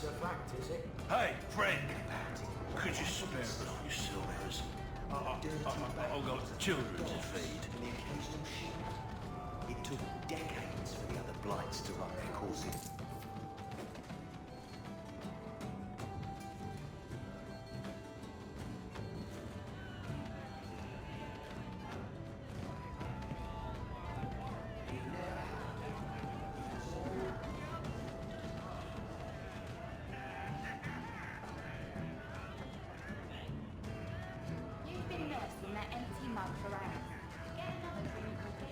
That's a fact, is it? Hey, friend! Could you spare us a few silvers? I've got children to feed. And the occasional sheep. It took decades for the other blights to run their courses. You've been nursing that empty mug for hours. Get another drink of it.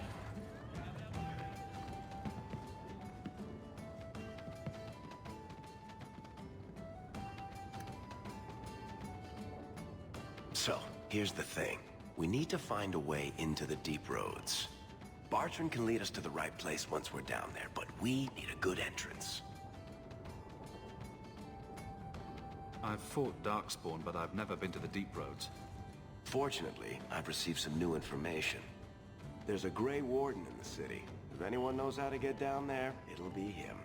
So, here's the thing. We need to find a way into the deep roads. Bartrand can lead us to the right place once we're down there, but we need a good entrance. I've fought Darkspawn, but I've never been to the deep roads. Fortunately, I've received some new information. There's a Grey Warden in the city. If anyone knows how to get down there, it'll be him.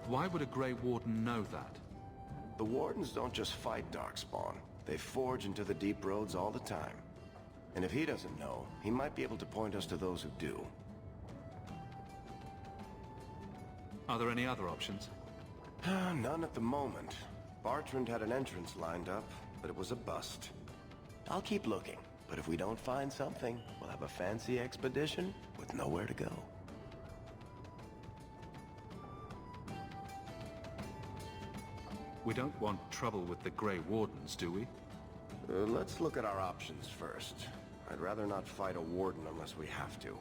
Why would a Grey Warden know that? The Wardens don't just fight Darkspawn. They forge into the deep roads all the time. And if he doesn't know, he might be able to point us to those who do. Are there any other options? None at the moment. Bartrand had an entrance lined up, but it was a bust. I'll keep looking, but if we don't find something, we'll have a fancy expedition with nowhere to go. We don't want trouble with the Grey Wardens, do we? Let's look at our options first. I'd rather not fight a Warden unless we have to.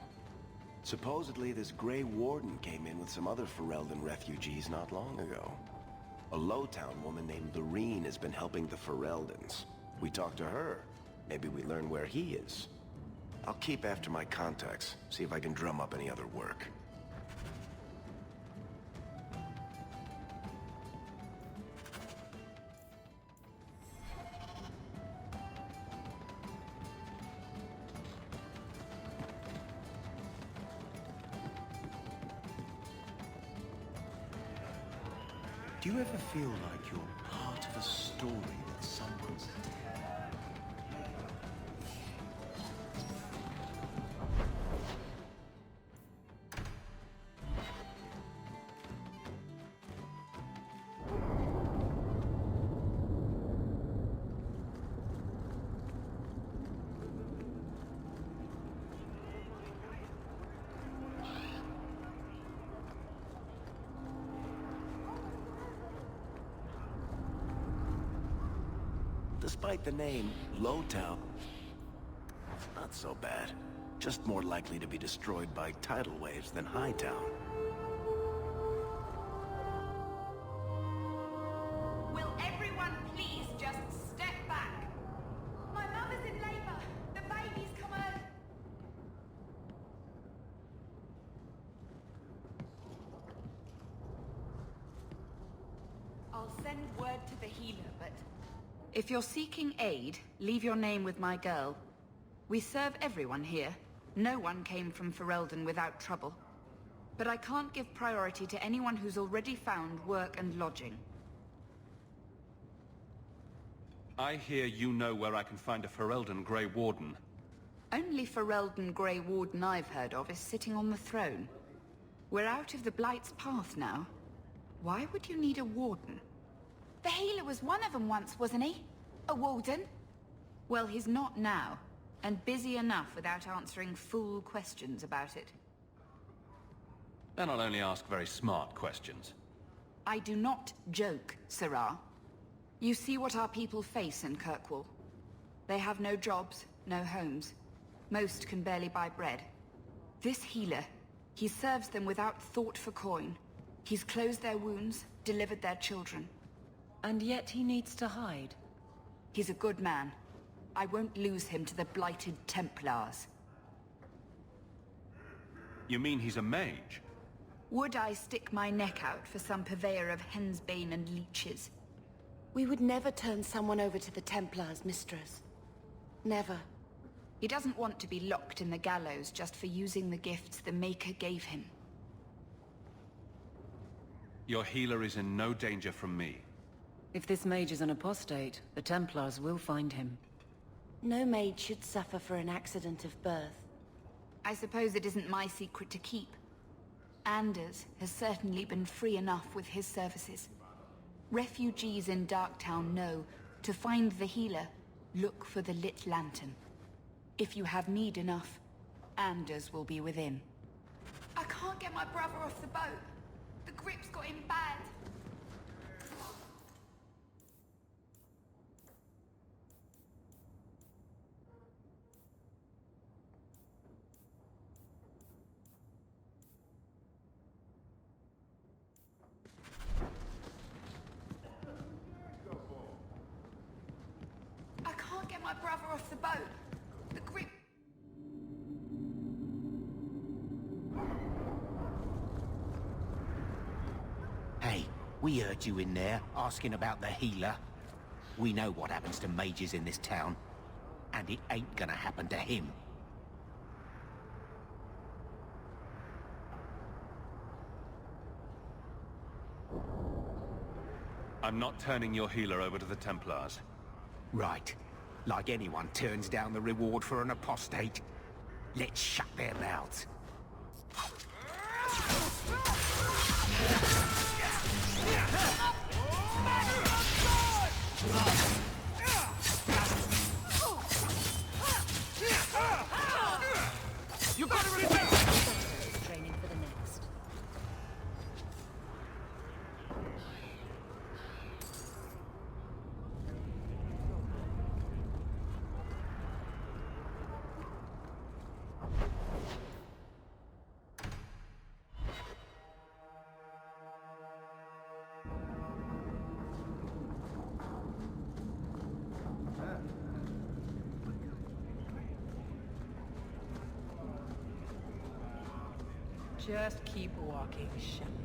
Supposedly, this Grey Warden came in with some other Ferelden refugees not long ago. A Lowtown woman named Lorene has been helping the Fereldans. We talk to her. Maybe we learn where he is. I'll keep after my contacts, see if I can drum up any other work. Do you ever feel like you're part of a story that someone's... Despite the name, Lowtown, not so bad. Just more likely to be destroyed by tidal waves than Hightown. Will everyone please just step back? My mother's in labor. The baby's come early. I'll send word to the healer, but... If you're seeking aid, leave your name with my girl. We serve everyone here. No one came from Ferelden without trouble. But I can't give priority to anyone who's already found work and lodging. I hear you know where I can find a Ferelden Grey Warden. Only Ferelden Grey Warden I've heard of is sitting on the throne. We're out of the Blight's path now. Why would you need a warden? The healer was one of them once, wasn't he? A warden? Well, he's not now, and busy enough without answering fool questions about it. Then I'll only ask very smart questions. I do not joke, Sirrah. You see what our people face in Kirkwall. They have no jobs, no homes. Most can barely buy bread. This healer, he serves them without thought for coin. He's closed their wounds, delivered their children. And yet he needs to hide. He's a good man. I won't lose him to the blighted Templars. You mean he's a mage? Would I stick my neck out for some purveyor of hensbane and leeches? We would never turn someone over to the Templars, mistress. Never. He doesn't want to be locked in the gallows just for using the gifts the Maker gave him. Your healer is in no danger from me. If this mage is an apostate, the Templars will find him. No maid should suffer for an accident of birth. I suppose it isn't my secret to keep. Anders has certainly been free enough with his services. Refugees in Darktown know to find the healer, look for the lit lantern. If you have need enough, Anders will be within. I can't get my brother off the boat. The grip's got him bad. I can't get my brother off the boat. The grip... Hey, we heard you in there, asking about the healer. We know what happens to mages in this town, and it ain't gonna happen to him. I'm not turning your healer over to the Templars. Right. Like anyone turns down the reward for an apostate. Let's shut their mouths. You gotta remember! Training for the next. Just keep walking, Shepard.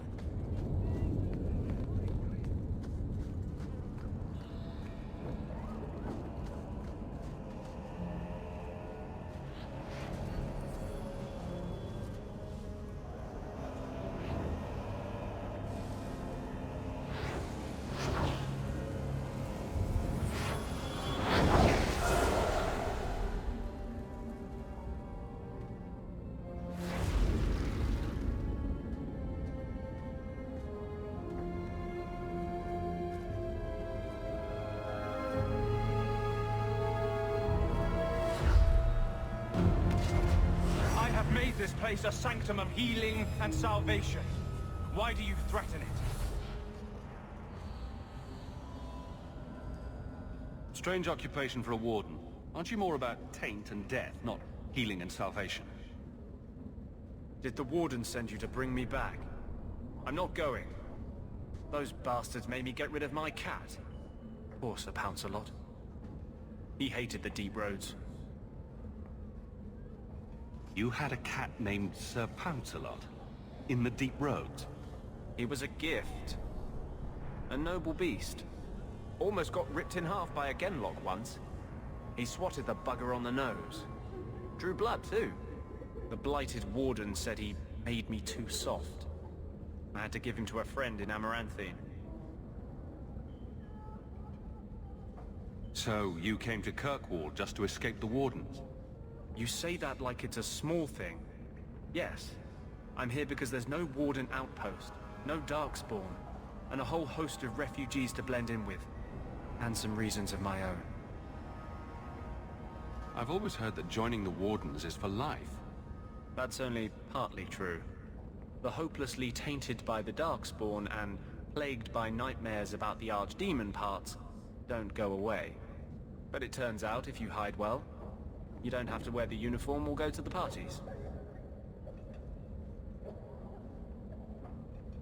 This place a sanctum of healing and salvation. Why do you threaten it? Strange occupation for a warden. Aren't you more about taint and death, not healing and salvation? Did the Warden send you to bring me back? I'm not going. Those bastards made me get rid of my cat. Poor Sir Pouncelot. He hated the deep roads. You had a cat named Sir Pouncelot? In the deep roads? He was a gift. A noble beast. Almost got ripped in half by a genlock once. He swatted the bugger on the nose. Drew blood, too. The blighted Warden said he made me too soft. I had to give him to a friend in Amaranthine. So, you came to Kirkwall just to escape the Wardens? You say that like it's a small thing. Yes. I'm here because there's no Warden outpost, no Darkspawn, and a whole host of refugees to blend in with. And some reasons of my own. I've always heard that joining the Wardens is for life. That's only partly true. The hopelessly tainted by the Darkspawn and plagued by nightmares about the Archdemon parts don't go away. But it turns out if you hide well, you don't have to wear the uniform or go to the parties.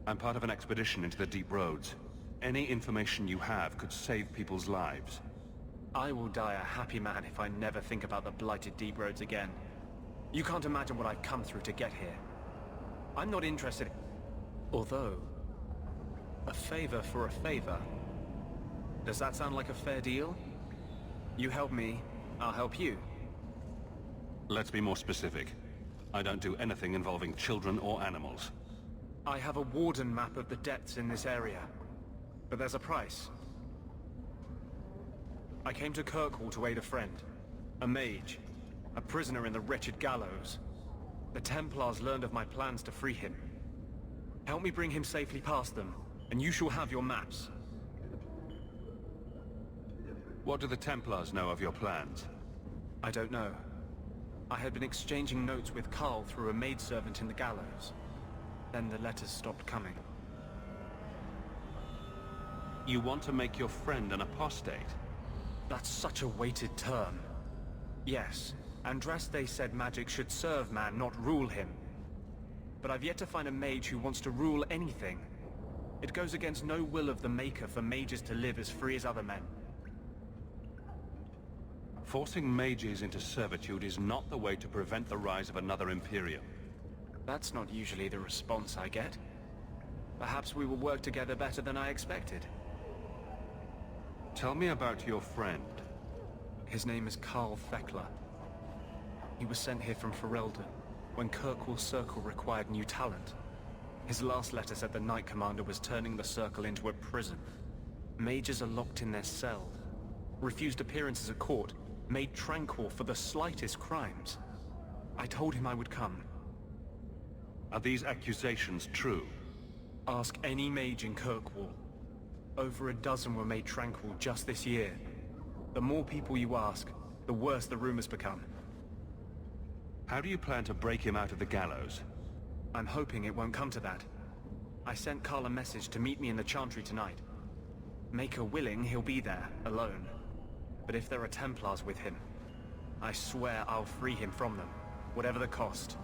I'm part of an expedition into the deep roads. Any information you have could save people's lives. I will die a happy man if I never think about the blighted deep roads again. You can't imagine what I've come through to get here. I'm not interested... Although... a favor for a favor. Does that sound like a fair deal? You help me, I'll help you. Let's be more specific. I don't do anything involving children or animals. I have a Warden map of the depths in this area, but there's a price. I came to Kirkwall to aid a friend, a mage, a prisoner in the wretched gallows. The Templars learned of my plans to free him. Help me bring him safely past them, and you shall have your maps. What do the Templars know of your plans? I don't know. I had been exchanging notes with Karl through a maidservant in the gallows. Then the letters stopped coming. You want to make your friend an apostate? That's such a weighted term. Yes, Andraste said magic should serve man, not rule him. But I've yet to find a mage who wants to rule anything. It goes against no will of the Maker for mages to live as free as other men. Forcing mages into servitude is not the way to prevent the rise of another Imperium. That's not usually the response I get. Perhaps we will work together better than I expected. Tell me about your friend. His name is Karl. He was sent here from Ferelden, when Kirkwall Circle required new talent. His last letter said the Knight Commander was turning the Circle into a prison. Mages are locked in their cells, refused appearances at court, made Tranquil for the slightest crimes. I told him I would come. Are these accusations true? Ask any mage in Kirkwall. Over a dozen were made Tranquil just this year. The more people you ask, the worse the rumors become. How do you plan to break him out of the gallows? I'm hoping it won't come to that. I sent Karl a message to meet me in the Chantry tonight. Maker willing, he'll be there, alone. But if there are Templars with him, I swear I'll free him from them, whatever the cost.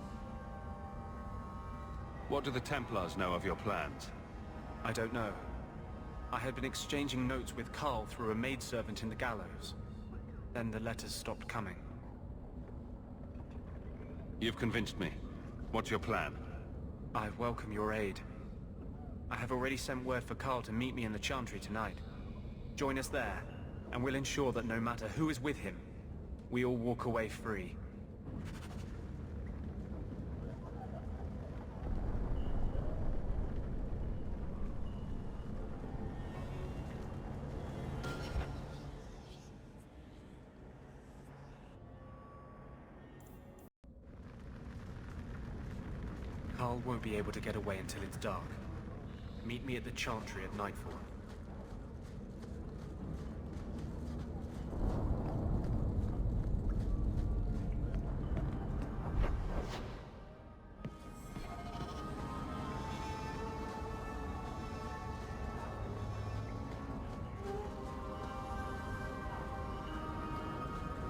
What do the Templars know of your plans? I don't know. I had been exchanging notes with Karl through a maidservant in the gallows. Then the letters stopped coming. You've convinced me. What's your plan? I welcome your aid. I have already sent word for Karl to meet me in the Chantry tonight. Join us there, and we'll ensure that no matter who is with him, we all walk away free. Karl won't be able to get away until it's dark. Meet me at the Chantry at nightfall.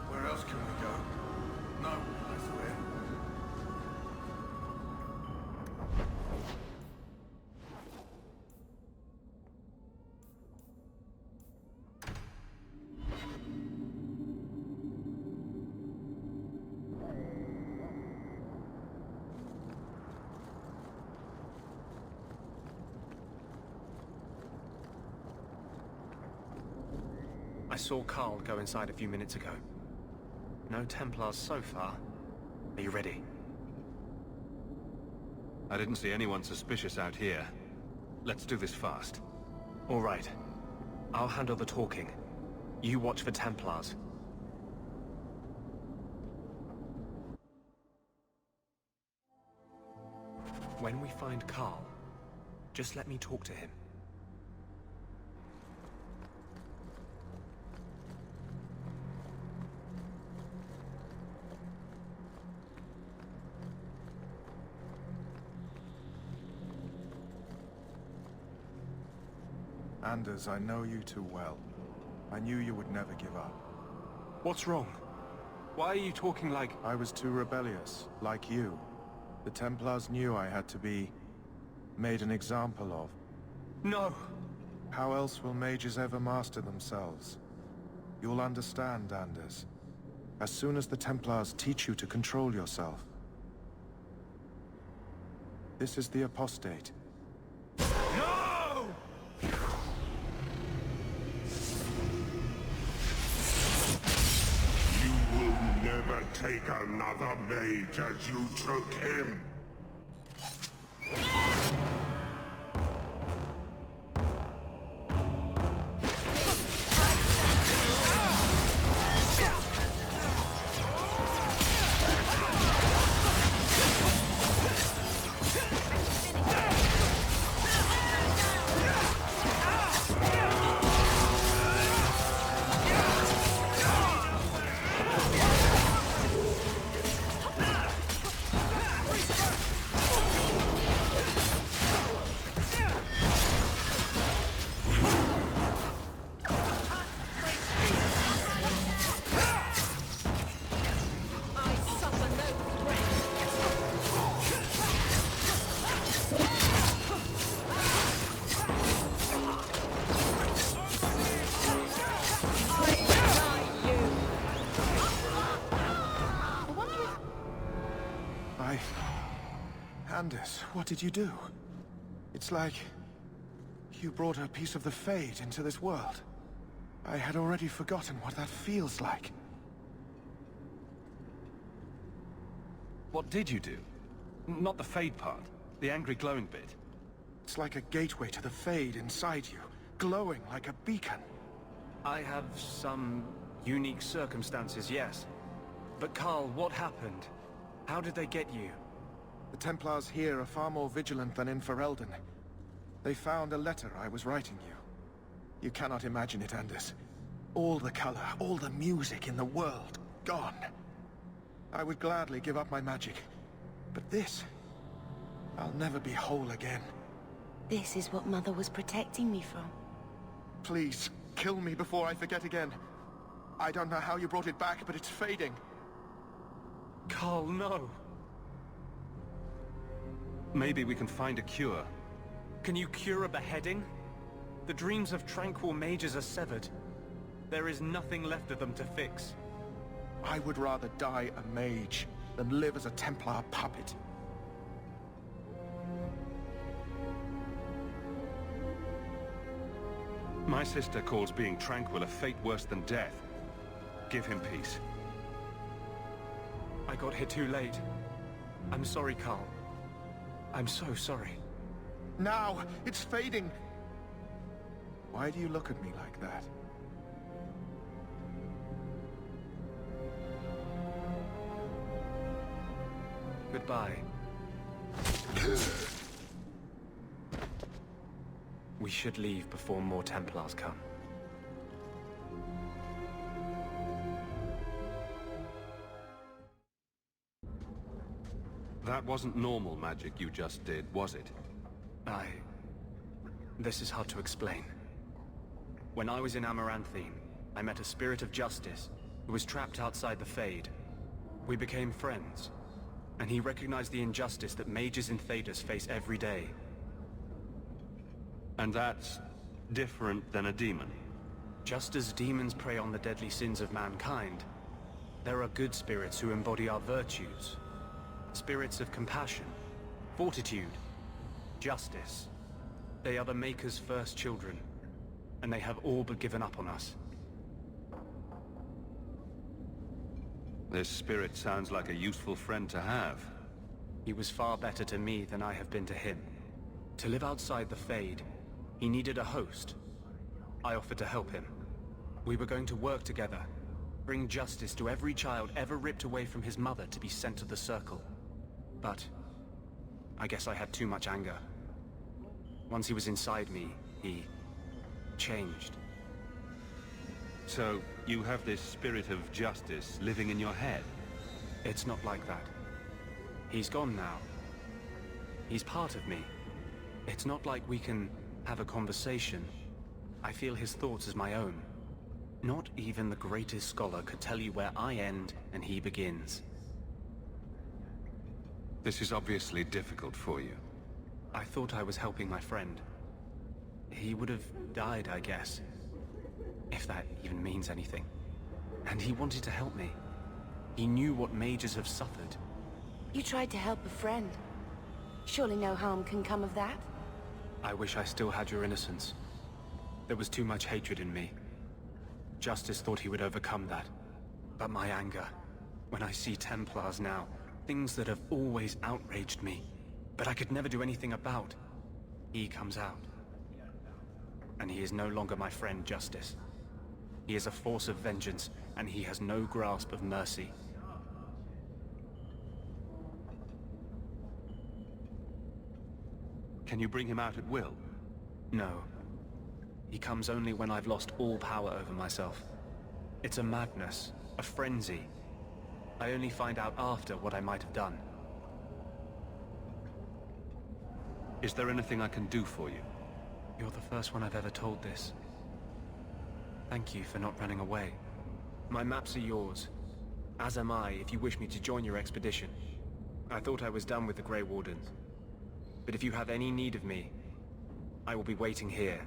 Where else can we go? No, I swear. I saw Karl go inside a few minutes ago. No Templars so far. Are you ready? I didn't see anyone suspicious out here. Let's do this fast. All right. I'll handle the talking. You watch for Templars. When we find Karl, just let me talk to him. Anders, I know you too well. I knew you would never give up. What's wrong? Why are you talking like... I was too rebellious, like you. The Templars knew I had to be... made an example of. No! How else will mages ever master themselves? You'll understand, Anders. As soon as the Templars teach you to control yourself. This is the apostate. No! You will never take another mage as you took him. Andis, what did you do? It's like you brought a piece of the Fade into this world. I had already forgotten what that feels like. What did you do? Not the Fade part. The angry glowing bit. It's like a gateway to the Fade inside you, glowing like a beacon. I have some unique circumstances, yes. But Karl, what happened? How did they get you? The Templars here are far more vigilant than in Ferelden. They found a letter I was writing you. You cannot imagine it, Andis. All the color, all the music in the world, gone. I would gladly give up my magic. But this... I'll never be whole again. This is what Mother was protecting me from. Please, kill me before I forget again. I don't know how you brought it back, but it's fading. Karl, no! Maybe we can find a cure. Can you cure a beheading? The dreams of Tranquil mages are severed. There is nothing left of them to fix. I would rather die a mage than live as a Templar puppet. My sister calls being Tranquil a fate worse than death. Give him peace. I got here too late. I'm sorry, Karl. I'm so sorry. Now! It's fading! Why do you look at me like that? Goodbye. We should leave before more Templars come. That wasn't normal magic you just did, was it? This is hard to explain. When I was in Amaranthine, I met a spirit of justice who was trapped outside the Fade. We became friends, and he recognized the injustice that mages in Thedas face every day. And that's different than a demon? Just as demons prey on the deadly sins of mankind, there are good spirits who embody our virtues. Spirits of compassion, fortitude, justice. They are the Maker's first children, and they have all but given up on us. This spirit sounds like a useful friend to have. He was far better to me than I have been to him. To live outside the Fade, he needed a host. I offered to help him. We were going to work together, bring justice to every child ever ripped away from his mother to be sent to the Circle. But I guess I had too much anger. Once he was inside me, he changed. So, you have this spirit of justice living in your head? It's not like that. He's gone now. He's part of me. It's not like we can have a conversation. I feel his thoughts as my own. Not even the greatest scholar could tell you where I end and he begins. This is obviously difficult for you. I thought I was helping my friend. He would have died, I guess. If that even means anything. And he wanted to help me. He knew what mages have suffered. You tried to help a friend. Surely no harm can come of that? I wish I still had your innocence. There was too much hatred in me. Justice thought he would overcome that. But my anger, when I see Templars now, things that have always outraged me, but I could never do anything about, he comes out. And he is no longer my friend, Justice. He is a force of vengeance, and he has no grasp of mercy. Can you bring him out at will? No. He comes only when I've lost all power over myself. It's a madness, a frenzy. I only find out after what I might have done. Is there anything I can do for you? You're the first one I've ever told this. Thank you for not running away. My maps are yours. As am I, if you wish me to join your expedition. I thought I was done with the Grey Wardens. But if you have any need of me, I will be waiting here.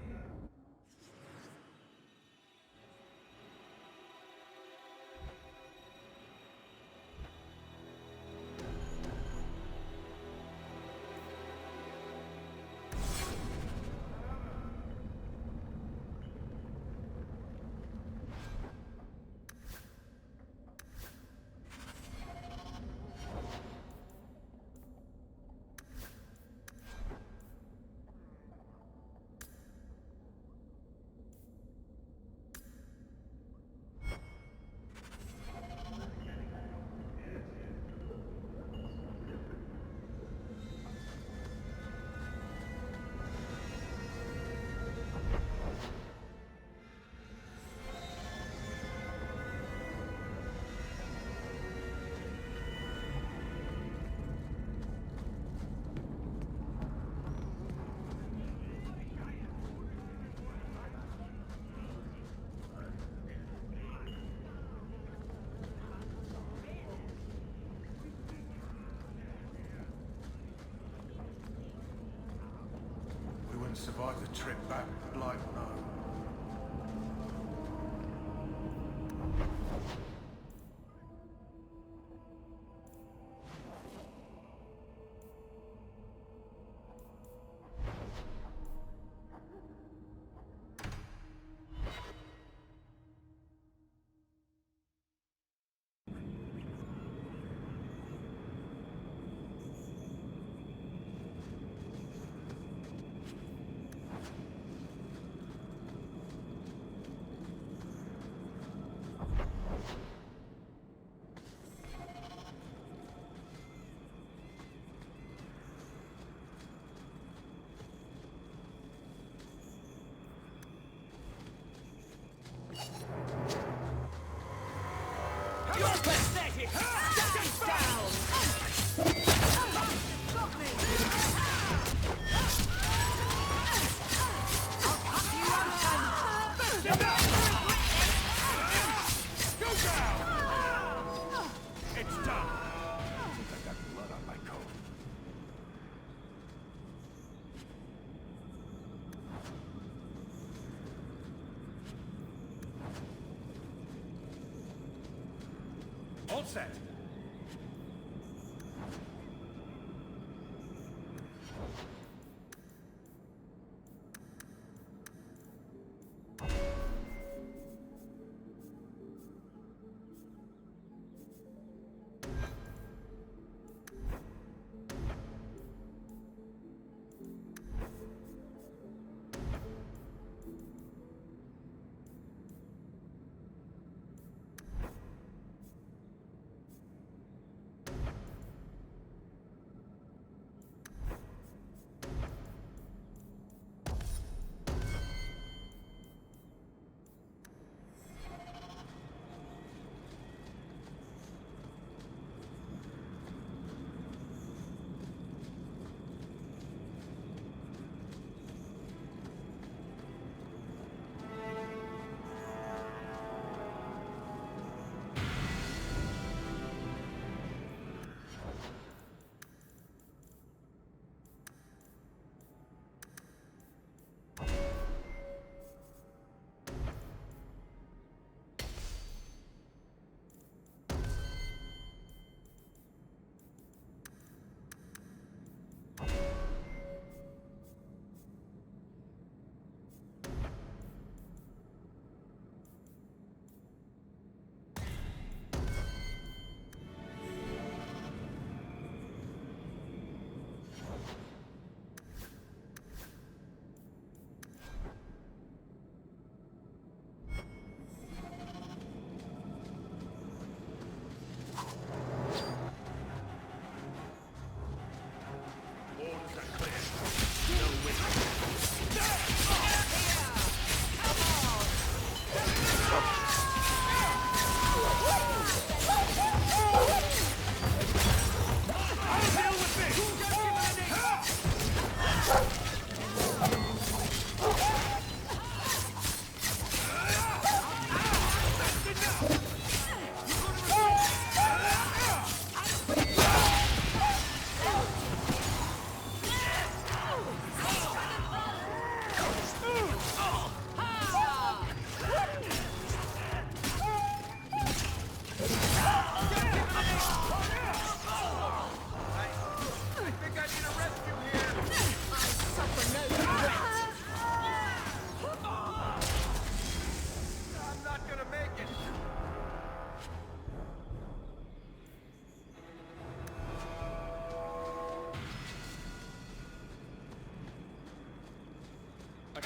survive the trip back, Blight, no. All set.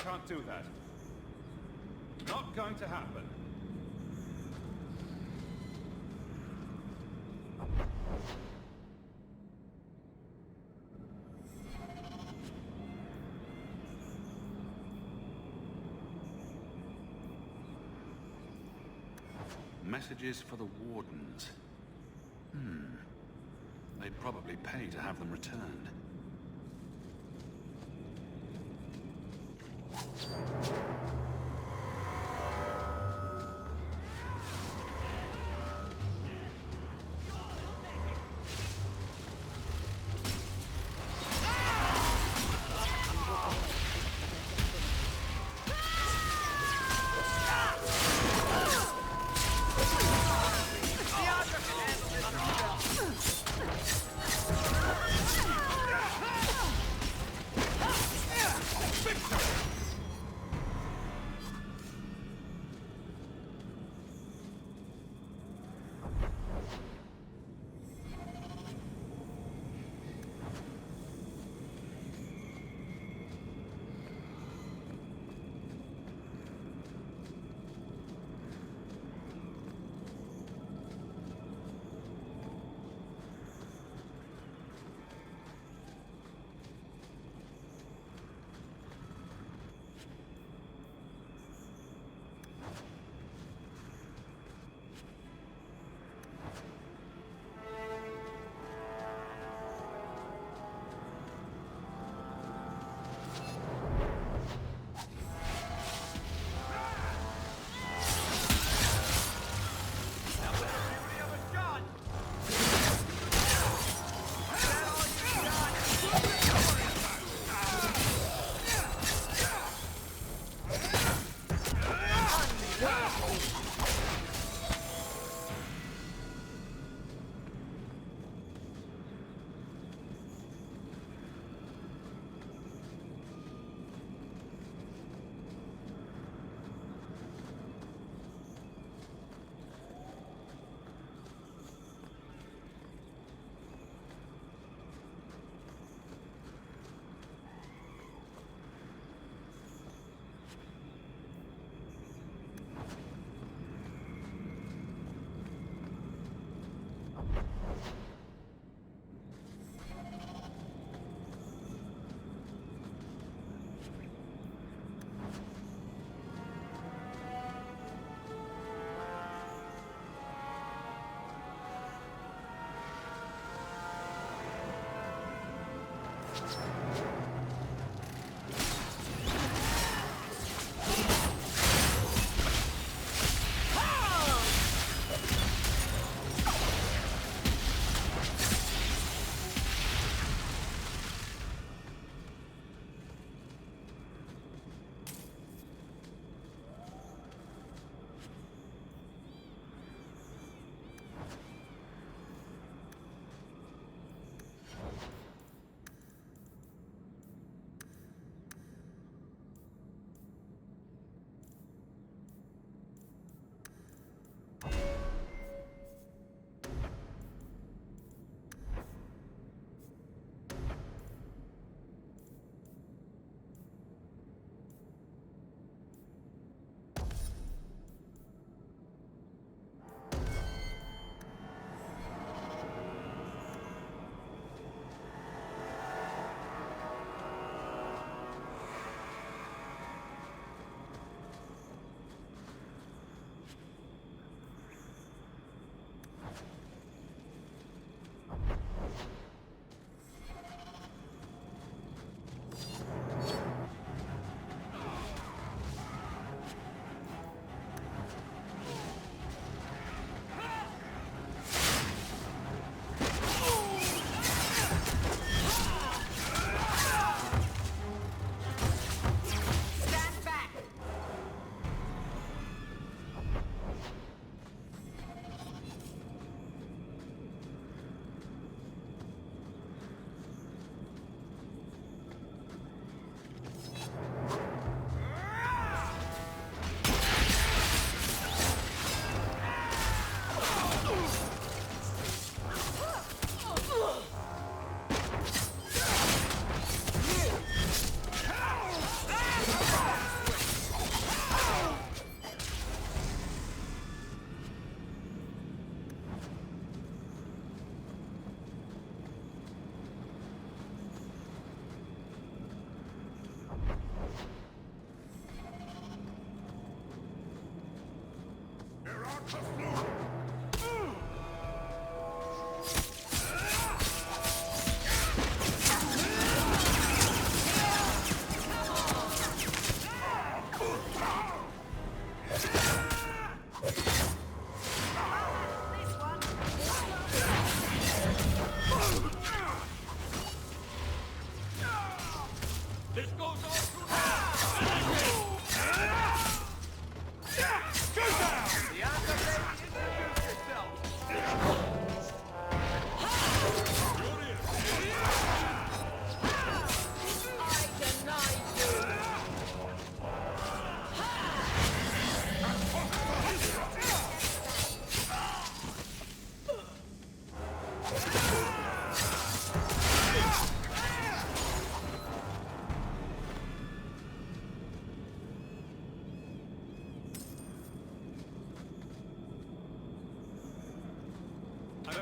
Can't do that. Not going to happen. Messages for the Wardens. They'd probably pay to have them returned.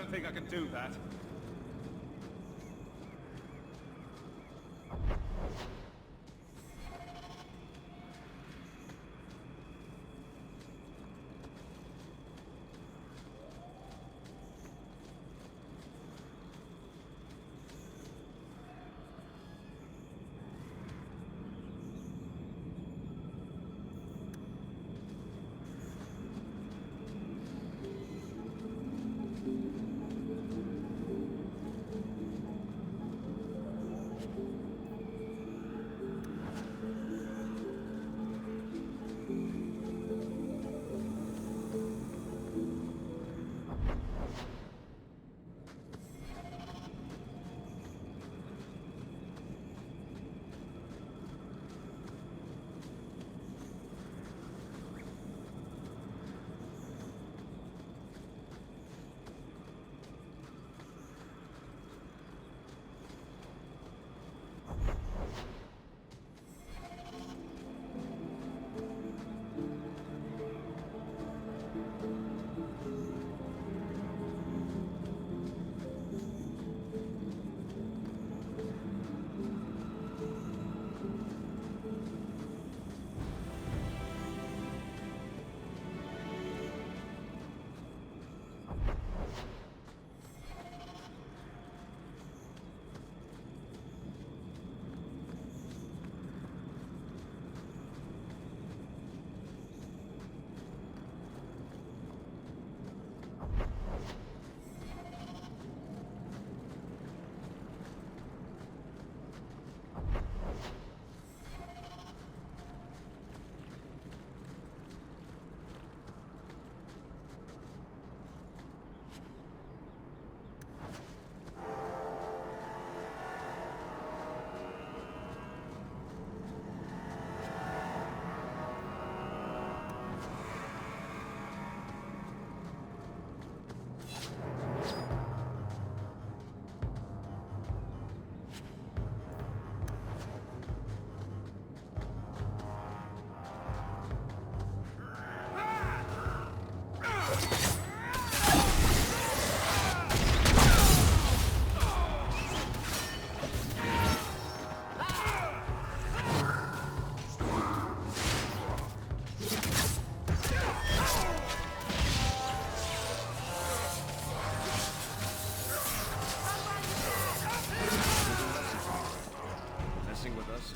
don't think I can do that.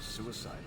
Suicidal.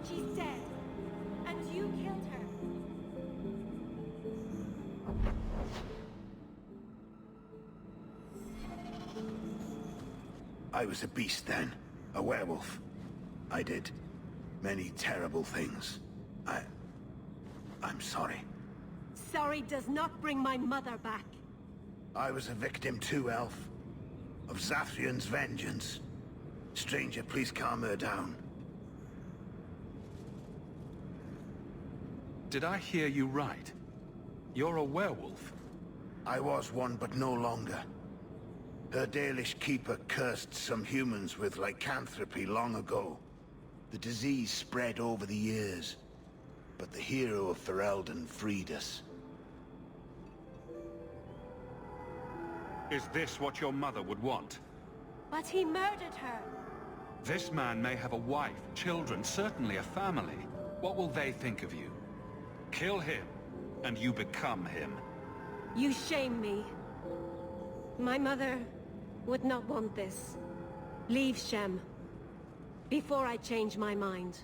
She's dead. And you killed her. I was a beast then. A werewolf. I did many terrible things. I'm sorry. Sorry does not bring my mother back. I was a victim too, Elf. Of Zathrian's vengeance. Stranger, please calm her down. Did I hear you right? You're a werewolf? I was one, but no longer. Her Delish keeper cursed some humans with lycanthropy long ago. The disease spread over the years, but the hero of Ferelden freed us. Is this what your mother would want? But he murdered her. This man may have a wife, children, certainly a family. What will they think of you? Kill him, and you become him. You shame me. My mother would not want this. Leave Shem, before I change my mind.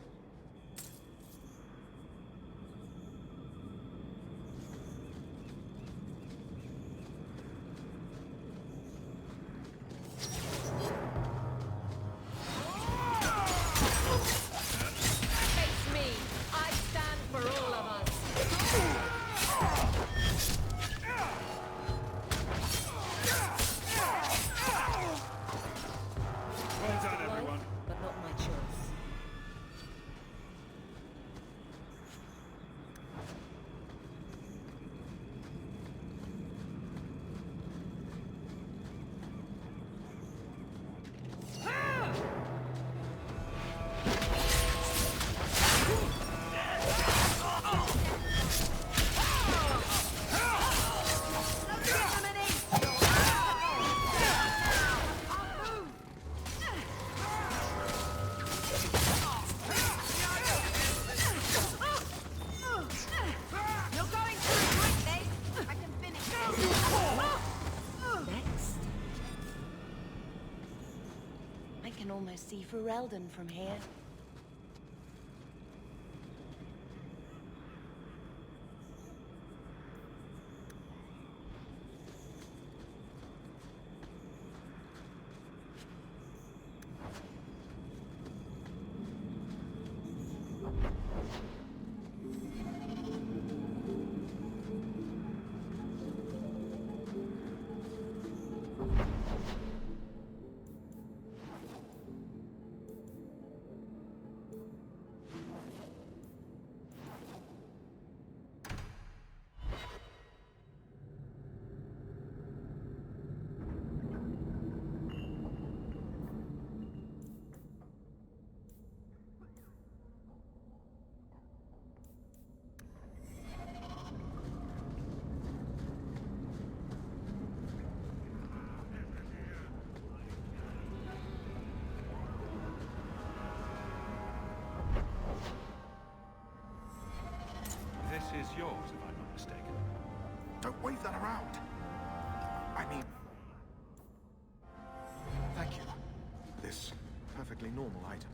I can almost see Ferelden from here. This is yours, if I'm not mistaken. Don't wave that around. I mean... Thank you. This perfectly normal item.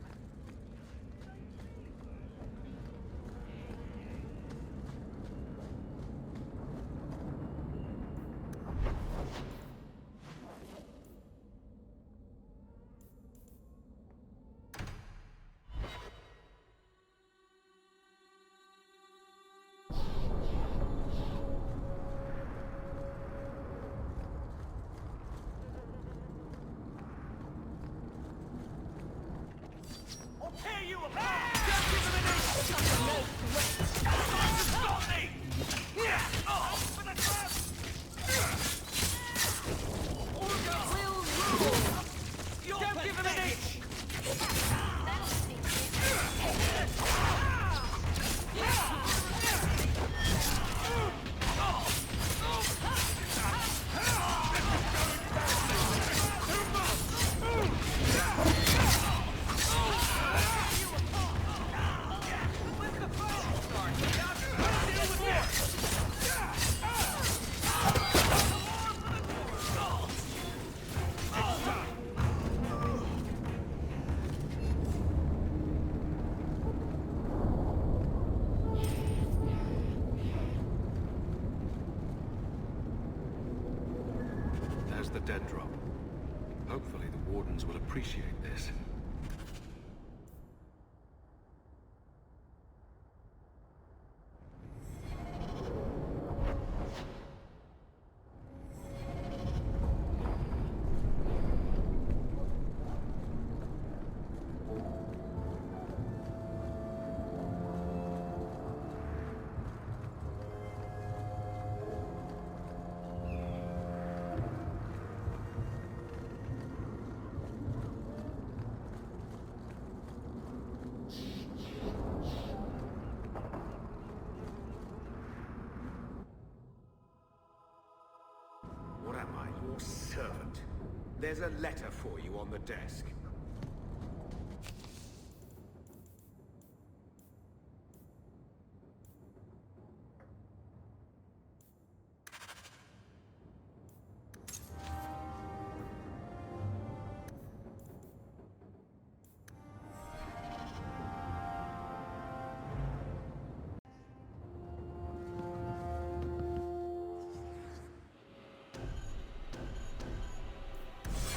The dead drop. Hopefully the Wardens will appreciate this. your servant. There's a letter for you on the desk.